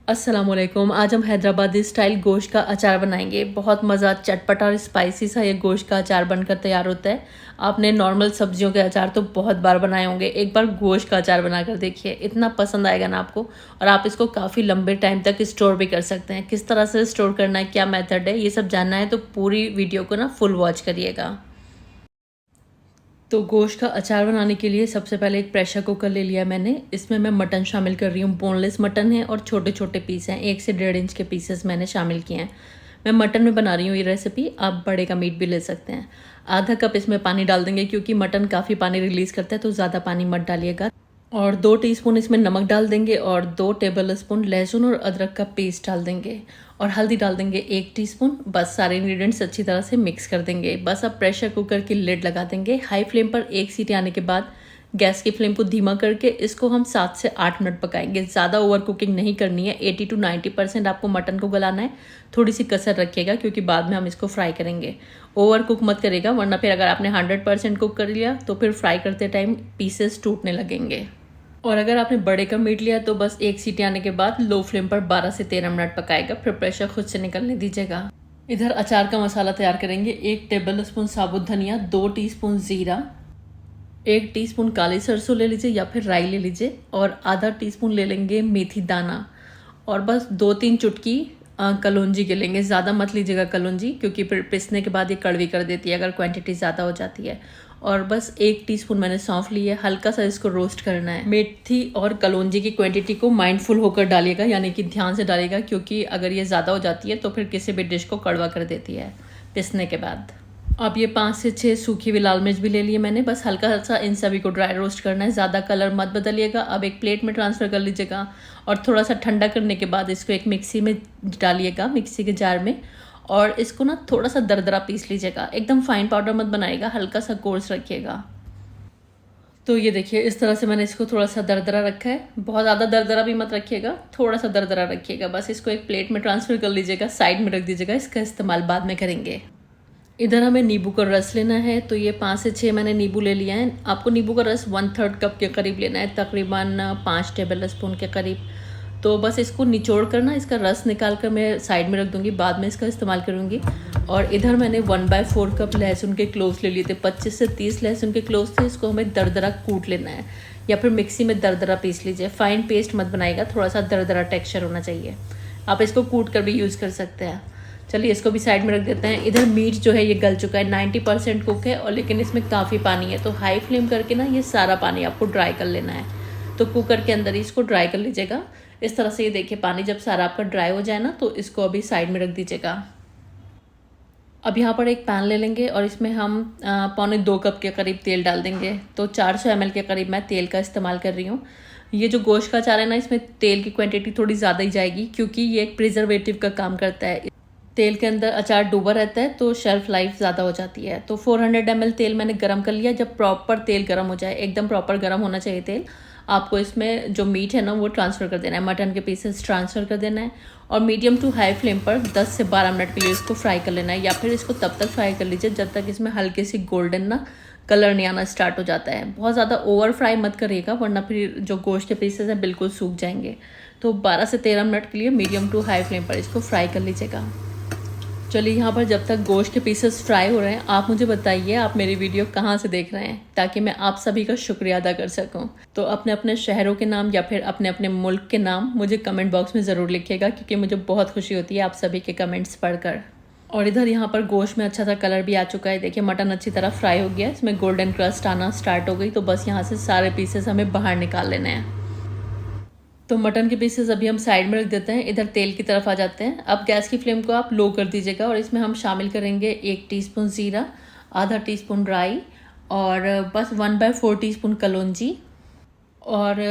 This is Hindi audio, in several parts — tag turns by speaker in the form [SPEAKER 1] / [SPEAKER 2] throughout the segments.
[SPEAKER 1] अस्सलामुअलैकुम। आज हम हैदराबादी स्टाइल गोश्त का अचार बनाएंगे। बहुत मज़ा चटपटा और स्पाइसी सा ये गोश्त का अचार बनकर तैयार होता है। आपने नॉर्मल सब्जियों के अचार तो बहुत बार बनाए होंगे, एक बार गोश्त का अचार बनाकर देखिए, इतना पसंद आएगा ना आपको। और आप इसको काफ़ी लंबे टाइम तक स्टोर भी कर सकते हैं। किस तरह से स्टोर करना है, क्या मेथड है, ये सब जानना है तो पूरी वीडियो को ना फुल वॉच करिएगा। तो गोश्त का अचार बनाने के लिए सबसे पहले एक प्रेशर कुकर ले लिया मैंने। इसमें मैं मटन शामिल कर रही हूँ। बोनलेस मटन है और छोटे छोटे पीस हैं, 1 से 1.5 इंच के पीसेस मैंने शामिल किए हैं। मैं मटन में बना रही हूँ ये रेसिपी, आप बड़े का मीट भी ले सकते हैं। आधा कप इसमें पानी डाल देंगे, क्योंकि मटन काफ़ी पानी रिलीज़ करता है तो ज़्यादा पानी मत डालिएगा। और 2 टीस्पून इसमें नमक डाल देंगे और 2 टेबल स्पून लहसुन और अदरक का पेस्ट डाल देंगे। और हल्दी डाल देंगे 1 टीस्पून। बस सारे इंग्रेडिएंट्स अच्छी तरह से मिक्स कर देंगे। बस अब प्रेशर कुकर की लिड लगा देंगे। हाई फ्लेम पर 1 सीटी आने के बाद गैस की फ्लेम को धीमा करके इसको हम 7 से 8 मिनट पकाएंगे। ज़्यादा ओवर कुकिंग नहीं करनी है। 80 to 90% आपको मटन को गलाना है। थोड़ी सी कसर रखिएगा, क्योंकि बाद में हम इसको फ्राई करेंगे। ओवर कुक मत करेगा, वरना फिर अगर आपने 100% कुक कर लिया तो फिर फ्राई करते टाइम पीसेस टूटने लगेंगे। और अगर आपने बड़े का मीट लिया तो बस 1 सीटी आने के बाद लो फ्लेम पर 12 से 13 मिनट पकाएगा, फिर प्रेशर खुद से निकलने दीजिएगा। इधर अचार का मसाला तैयार करेंगे। 1 टेबल स्पून साबुत धनिया, 2 टीस्पून जीरा, 1 टीस्पून काली सरसों ले लीजिए या फिर राई ले लीजिए, और आधा टीस्पून ले लेंगे मेथी दाना, और बस 2-3 चुटकी कलौंजी के लेंगे। ज़्यादा मत लीजिएगा कलौंजी, क्योंकि फिर पिसने के बाद ये कड़वी कर देती है अगर क्वांटिटी ज़्यादा हो जाती है। और बस 1 टीस्पून मैंने सौंफ ली है। हल्का सा इसको रोस्ट करना है। मेथी और कलौंजी की क्वांटिटी को माइंडफुल होकर डालिएगा, यानी कि ध्यान से डालिएगा, क्योंकि अगर ये ज़्यादा हो जाती है तो फिर किसी भी डिश को कड़वा कर देती है पिसने के बाद। अब ये 5 से 6 सूखी हुई लाल मिर्च भी ले लिए मैंने। बस हल्का सा इन सभी को ड्राई रोस्ट करना है, ज़्यादा कलर मत बदलिएगा। अब एक प्लेट में ट्रांसफ़र कर लीजिएगा और थोड़ा सा ठंडा करने के बाद इसको एक मिक्सी में डालिएगा, मिक्सी के जार में, और इसको ना थोड़ा सा दरदरा पीस लीजिएगा। एकदम फाइन पाउडर मत बनाइएगा, हल्का सा कोर्स रखिएगा। तो ये देखिए, इस तरह से मैंने इसको थोड़ा सा दरदरा रखा है। बहुत ज़्यादा दरदरा भी मत रखिएगा, थोड़ा सा दरदरा रखिएगा। बस इसको एक प्लेट में ट्रांसफ़र कर लीजिएगा, साइड में रख दीजिएगा, इसका इस्तेमाल बाद में करेंगे। इधर हमें नींबू का रस लेना है। तो ये 5 से 6 मैंने नींबू ले लिया है। आपको नींबू का रस 1/3 कप के करीब लेना है, तकरीबन 5 टेबल स्पून के करीब। तो बस इसको निचोड़ कर ना इसका रस निकाल कर मैं साइड में रख दूँगी, बाद में इसका इस्तेमाल करूँगी। और इधर मैंने 1/4 कप लहसुन के क्लोव्स ले लिए थे। 25 से 30 लहसुन के क्लोव्स थे। इसको हमें दरदरा कूट लेना है, या फिर मिक्सी में दरदरा पीस लीजिए। फाइन पेस्ट मत बनाइएगा, थोड़ा सा दरदरा टेक्सचर होना चाहिए। आप इसको कूट कर भी यूज़ कर सकते हैं। चलिए इसको भी साइड में रख देते हैं। इधर मीट जो है ये गल चुका है, 90% कुक है, और लेकिन इसमें काफ़ी पानी है। तो हाई फ्लेम करके ना ये सारा पानी आपको ड्राई कर लेना है। तो कुकर के अंदर ही इसको ड्राई कर लीजिएगा। इस तरह से ये देखिए, पानी जब सारा आपका ड्राई हो जाए ना तो इसको अभी साइड में रख दीजिएगा। अब यहाँ पर एक पैन ले लेंगे और इसमें हम 1.25 कप के करीब तेल डाल देंगे। तो 400 ml के करीब मैं तेल का इस्तेमाल कर रही हूँ। ये जो गोश्त का अचार है ना, इसमें तेल की क्वांटिटी थोड़ी ज़्यादा ही जाएगी, क्योंकि ये एक प्रिजर्वेटिव का काम करता है। तेल के अंदर अचार डूबा रहता है तो शेल्फ लाइफ ज़्यादा हो जाती है। तो 400 ml तेल मैंने गरम कर लिया। जब प्रॉपर तेल गरम हो जाए, एकदम प्रॉपर गरम होना चाहिए तेल, आपको इसमें जो मीट है ना वो ट्रांसफ़र कर देना है, मटन के पीसेस ट्रांसफ़र कर देना है, और मीडियम टू हाई फ्लेम पर 10 से 12 मिनट के लिए इसको फ्राई कर लेना है। या फिर इसको तब तक फ्राई कर लीजिए जब तक इसमें हल्के सी गोल्डन ना कलर नहीं आना स्टार्ट हो जाता है। बहुत ज़्यादा ओवर फ्राई मत करिएगा, वरना फिर जो गोश्त के पीसेस हैं बिल्कुल सूख जाएंगे। तो 12 से 13 मिनट के लिए मीडियम टू हाई फ्लेम पर इसको फ्राई कर लीजिएगा। चलिए यहाँ पर जब तक गोश्त के पीसेस फ्राई हो रहे हैं, आप मुझे बताइए आप मेरी वीडियो कहाँ से देख रहे हैं, ताकि मैं आप सभी का शुक्रिया अदा कर सकूँ। तो अपने अपने शहरों के नाम या फिर अपने अपने मुल्क के नाम मुझे कमेंट बॉक्स में ज़रूर लिखिएगा, क्योंकि मुझे बहुत खुशी होती है आप सभी के कमेंट्स पढ़कर। और इधर यहाँ पर गोश्त में अच्छा सा कलर भी आ चुका है। देखिए मटन अच्छी तरह फ्राई हो गया, इसमें गोल्डन क्रस्ट आना स्टार्ट हो गई। तो बस यहाँ से सारे पीसेस हमें बाहर निकाल लेने हैं। तो मटन के पीसेस अभी हम साइड में रख देते हैं। इधर तेल की तरफ आ जाते हैं। अब गैस की फ्लेम को आप लो कर दीजिएगा, और इसमें हम शामिल करेंगे 1 टीस्पून ज़ीरा, आधा टीस्पून राई, और बस 1/4 टीस्पून कलौंजी, और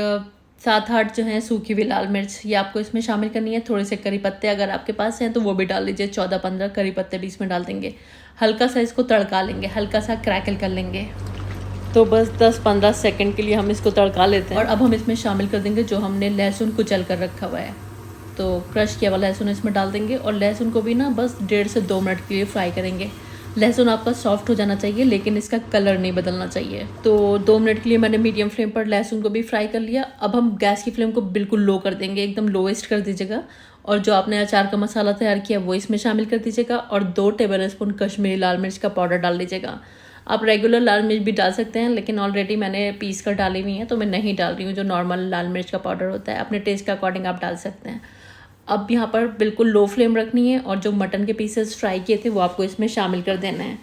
[SPEAKER 1] 7-8 जो हैं सूखी हुई लाल मिर्च, ये आपको इसमें शामिल करनी है। थोड़े से करी पत्ते अगर आपके पास हैं तो वो भी डाल लीजिए, 14-15 करी पत्ते भी इसमें डाल देंगे। हल्का सा इसको तड़का लेंगे, हल्का सा क्रैकल कर लेंगे। तो बस 10-15 सेकंड के लिए हम इसको तड़का लेते हैं। और अब हम इसमें शामिल कर देंगे जो हमने लहसुन कुचल कर रखा हुआ है। तो क्रश किया हुआ लहसुन इसमें डाल देंगे, और लहसुन को भी ना बस 1.5 से 2 मिनट के लिए फ्राई करेंगे। लहसुन आपका सॉफ्ट हो जाना चाहिए, लेकिन इसका कलर नहीं बदलना चाहिए। तो 2 मिनट के लिए मैंने मीडियम फ्लेम पर लहसुन को भी फ्राई कर लिया। अब हम गैस की फ्लेम को बिल्कुल लो कर देंगे, एकदम लोएस्ट कर दीजिएगा। और जो आपने अचार का मसाला तैयार किया वो इसमें शामिल कर दीजिएगा और 2 टेबल स्पून कश्मीरी लाल मिर्च का पाउडर डाल दीजिएगा। आप रेगुलर लाल मिर्च भी डाल सकते हैं, लेकिन ऑलरेडी मैंने पीस कर डाली हुई है तो मैं नहीं डाल रही हूँ। जो नॉर्मल लाल मिर्च का पाउडर होता है अपने टेस्ट के अकॉर्डिंग आप डाल सकते हैं। अब यहाँ पर बिल्कुल लो फ्लेम रखनी है और जो मटन के पीसेस फ्राई किए थे वो आपको इसमें शामिल कर देना है।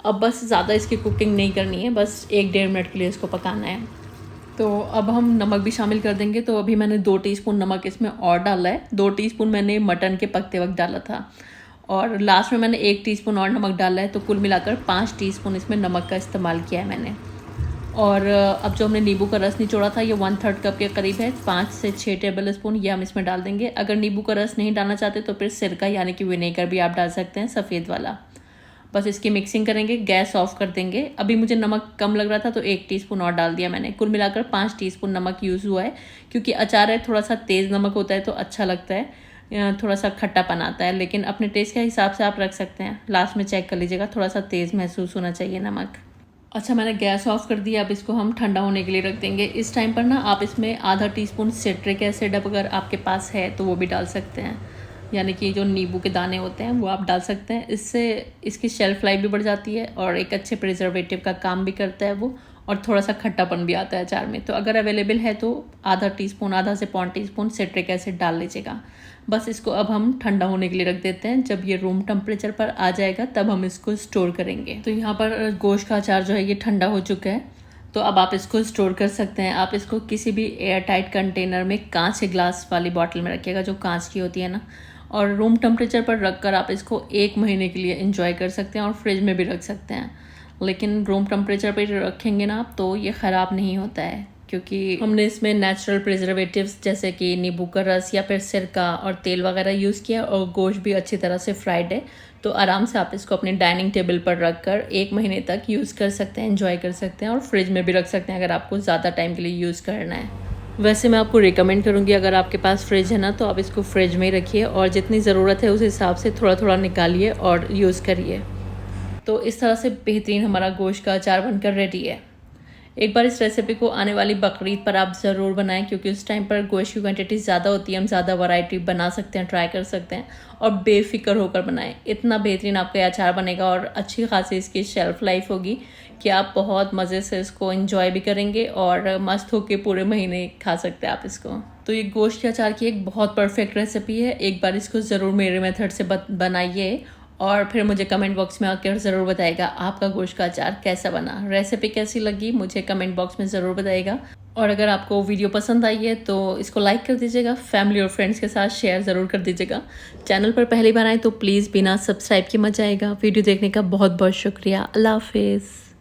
[SPEAKER 1] अब बस ज़्यादा इसकी कुकिंग नहीं करनी है, बस 1-1.5 मिनट के लिए इसको पकाना है। तो अब हम नमक भी शामिल कर देंगे। तो अभी मैंने 2 टीस्पून नमक इसमें और डाला है। 2 टीस्पून मैंने मटन के पकते वक्त डाला था और लास्ट में मैंने 1 टीस्पून और नमक डाला है। तो कुल मिलाकर 5 टीस्पून इसमें नमक का इस्तेमाल किया है मैंने। और अब जो हमने नींबू का रस निचोड़ा था ये 1/3 कप के करीब है। 5 से 6 टेबल स्पून ये हम इसमें डाल देंगे। अगर नींबू का रस नहीं डालना चाहते तो फिर सिरका यानी कि विनेगर भी आप डाल सकते हैं, सफ़ेद वाला। बस इसकी मिक्सिंग करेंगे, गैस ऑफ कर देंगे। अभी मुझे नमक कम लग रहा था तो 1 टीस्पून और डाल दिया मैंने। कुल मिलाकर 5 टीस्पून नमक यूज़ हुआ है, क्योंकि अचार है थोड़ा सा तेज़ नमक होता है तो अच्छा लगता है, थोड़ा सा खट्टापन आता है। लेकिन अपने टेस्ट के हिसाब से आप रख सकते हैं, लास्ट में चेक कर लीजिएगा, थोड़ा सा तेज़ महसूस होना चाहिए नमक। अच्छा, मैंने गैस ऑफ कर दिया। अब इसको हम ठंडा होने के लिए रख देंगे। इस टाइम पर ना आप इसमें आधा टीस्पून सिट्रिक एसिड अगर आपके पास है तो वो भी डाल सकते हैं, यानी कि जो नींबू के दाने होते हैं वो आप डाल सकते हैं। इससे इसकी शेल्फ लाइफ भी बढ़ जाती है और एक अच्छे प्रिजर्वेटिव का काम भी करता है वो, और थोड़ा सा खट्टापन भी आता है अचार में। तो अगर अवेलेबल है तो आधा से 1.25 टीस्पून सिट्रिक एसिड डाल लीजिएगा। बस इसको अब हम ठंडा होने के लिए रख देते हैं। जब ये रूम टेम्परेचर पर आ जाएगा तब हम इसको स्टोर करेंगे। तो यहाँ पर गोश्त का अचार जो है ये ठंडा हो चुका है, तो अब आप इसको स्टोर कर सकते हैं। आप इसको किसी भी एयर टाइट कंटेनर में, कांच के ग्लास वाली बॉटल में रखिएगा जो कांच की होती है ना, और रूम टेम्परेचर पर रखकर आप इसको 1 महीने के लिए एंजॉय कर सकते हैं और फ्रिज में भी रख सकते हैं। लेकिन रूम टेम्परेचर पर रखेंगे ना आप तो ये ख़राब नहीं होता है, क्योंकि हमने इसमें नेचुरल प्रिजर्वेटिव्स जैसे कि नींबू का रस या फिर सिरका और तेल वगैरह यूज़ किया, और गोश्त भी अच्छी तरह से फ्राइड है। तो आराम से आप इसको अपने डाइनिंग टेबल पर रख कर 1 महीने तक यूज़ कर सकते हैं, एंजॉय कर सकते हैं, और फ्रिज में भी रख सकते हैं अगर आपको ज़्यादा टाइम के लिए यूज़ करना है। वैसे मैं आपको रिकमेंड करूँगी, अगर आपके पास फ्रिज है ना तो आप इसको फ्रिज में ही रखिए और जितनी ज़रूरत है उस हिसाब से थोड़ा थोड़ा निकालिए और यूज़ करिए। तो इस तरह से बेहतरीन हमारा गोश्त का अचार बनकर रेडी है। एक बार इस रेसिपी को आने वाली बकरीद पर आप ज़रूर बनाएं, क्योंकि उस टाइम पर गोश्त की क्वांटिटी ज़्यादा होती है, हम ज़्यादा वैरायटी बना सकते हैं, ट्राई कर सकते हैं, और बेफिक्र होकर बनाएं। इतना बेहतरीन आपका अचार बनेगा और अच्छी खासी इसकी शेल्फ लाइफ होगी कि आप बहुत मज़े से इसको एंजॉय भी करेंगे और मस्त होकर पूरे महीने खा सकते हैं आप इसको। तो ये गोश्त के अचार की एक बहुत परफेक्ट रेसिपी है। एक बार इसको ज़रूर मेरे मेथड से बनाइए और फिर मुझे कमेंट बॉक्स में आकर ज़रूर बताइएगा आपका गोश्त का अचार कैसा बना, रेसिपी कैसी लगी, मुझे कमेंट बॉक्स में ज़रूर बताइएगा। और अगर आपको वीडियो पसंद आई है तो इसको लाइक कर दीजिएगा, फैमिली और फ्रेंड्स के साथ शेयर ज़रूर कर दीजिएगा। चैनल पर पहली बार आए तो प्लीज़ बिना सब्सक्राइब किए मत जाइएगा। वीडियो देखने का बहुत बहुत शुक्रिया। अल्लाह हाफिज़।